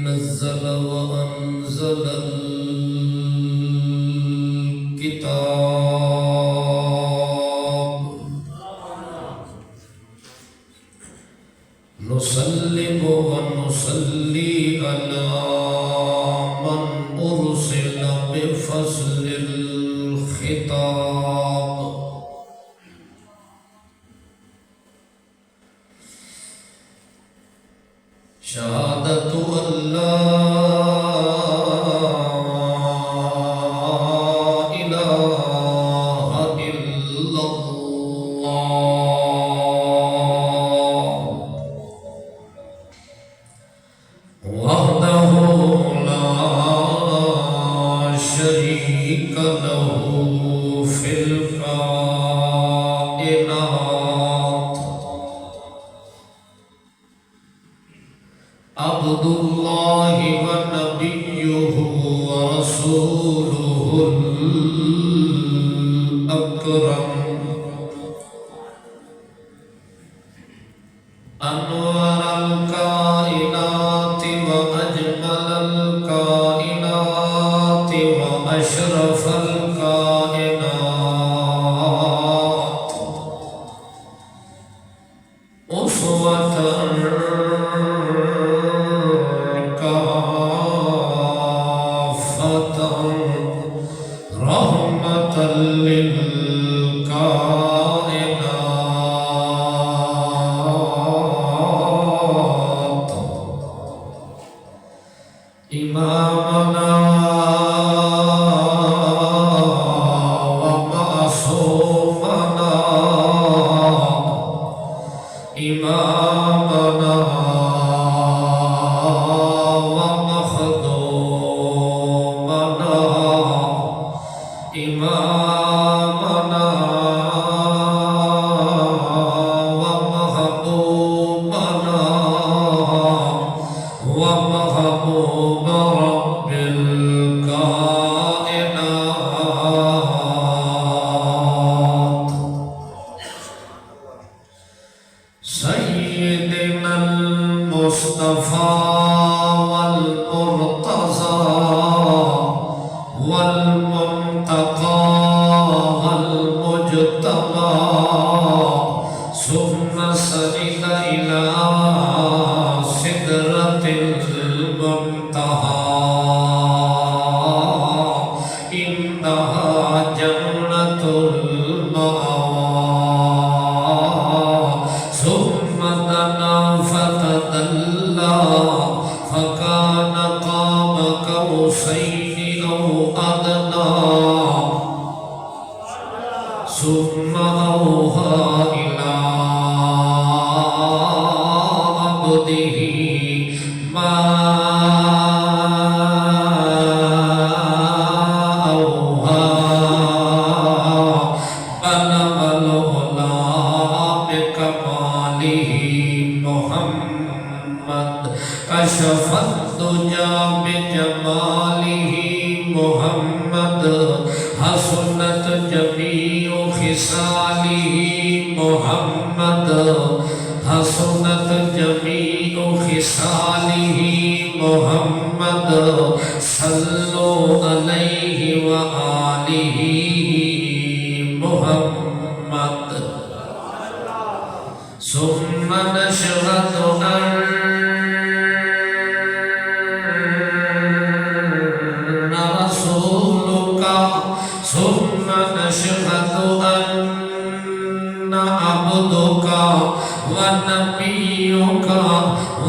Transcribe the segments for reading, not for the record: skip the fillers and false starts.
नज़्ज़ल व अंज़लल किताब नुसल्लिमु व नुसल्ली अला मन उरसिला बिफ़ज़लिल खिताब शहादतु अल्ला इलाहा इल्लल्लाह वहदहु ला शरीक लहु फिल कायनात अब्दुल्लाहि व नबियुहु व रसूलुहुल अकरम अनवरल कायनाति व अजमलल कायनाति व अशरफल कायनात उसवतन रहमतल लिल कायनात इमामना व मासूमना इमामना व मखदूमना इमामना व महबूबना व महबूब रब्बिल कायनात सय्यिदनल मुस्तफा वल मुर्तज़ा वल मुंतक़ा वल मुज्तबा सुम्मा सरिदा इला सिदरतिल मुंतहा इंदहा जन्नतुल मअवा सुम्मा दना फतदल्ला फकान क़ाब क़ौसैनि औ अदना सुम्मा औहा इला अब्दिही मा औहा बलगल उला बिकमालिही मुहम्मद कशफत दुजा बिजमालिही मुहम्मद हसनत जमीउ खिसालिही मुहम्मद हसनत जमीउ खिसालिही मुहम्मद सल्लु अलैहि व आलिही मुहम्मद सुम्मा नशहदु अन्ना रसूलुका सुम्मा नशहदु अन्ना अब्दुका व नबियुका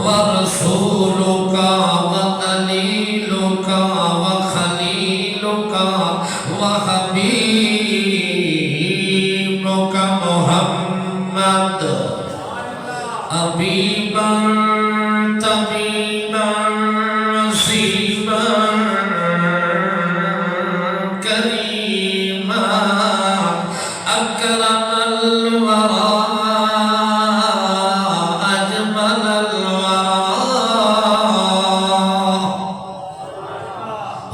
व रसूलुका व दलीलुका व खलीलुका व हबीबुका मुहम्मद हबीबन तबीबन रसीबन करीमा अकरमल वरा अजमलल वरा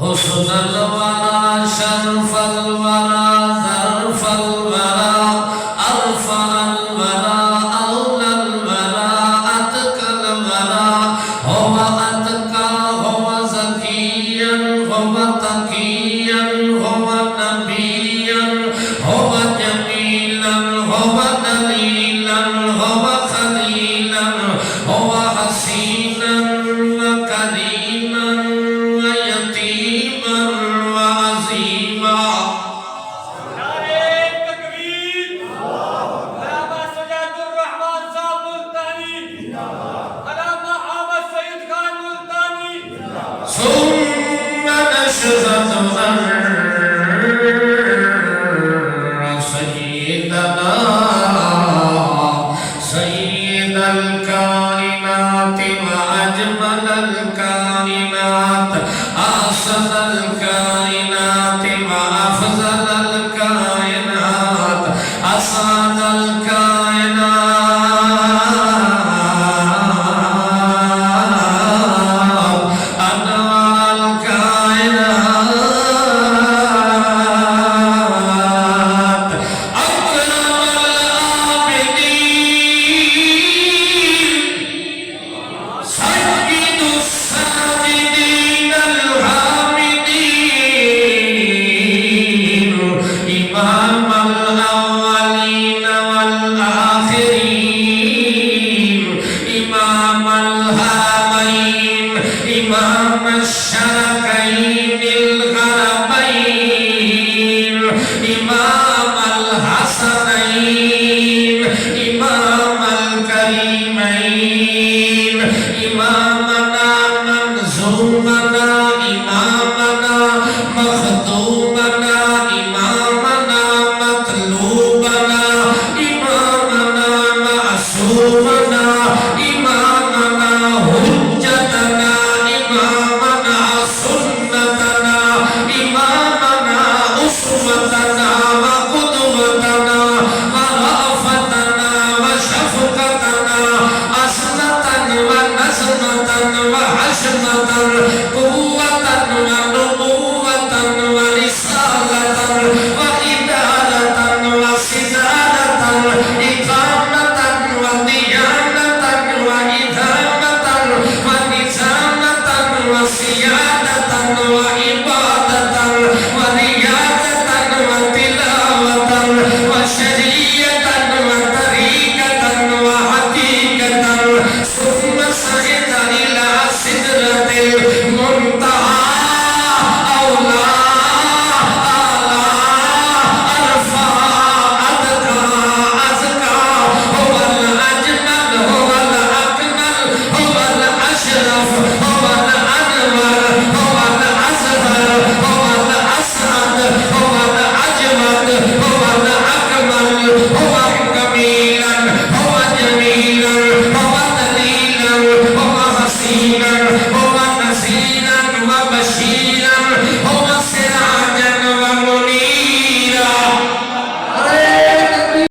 हुस्नल वरा शरफल वरा ज़रफल वरा अरफल वरा औलल वरा अतकल वरा हुवा अतका أجمل الكائنات أحسن الكائنات وأفضل الكائنات أسعد الكائنات أنور الكائنات أكرم العابدين سيد الساجدين الحامدين إمام الأولين والآخرين إمام الهامين إمام الشرقين الغربين إمام الحسنين إمام الكريمين إمامنا منزومنا إمامنا مخدومنا إمامنا مطلوبنا إمامنا معصومنا إمامنا حجتنا إمامنا سنتنا إمامنا أسوتنا وقدوتنا ورأفتنا وشفقتنا أسنة ونسمة وحشمة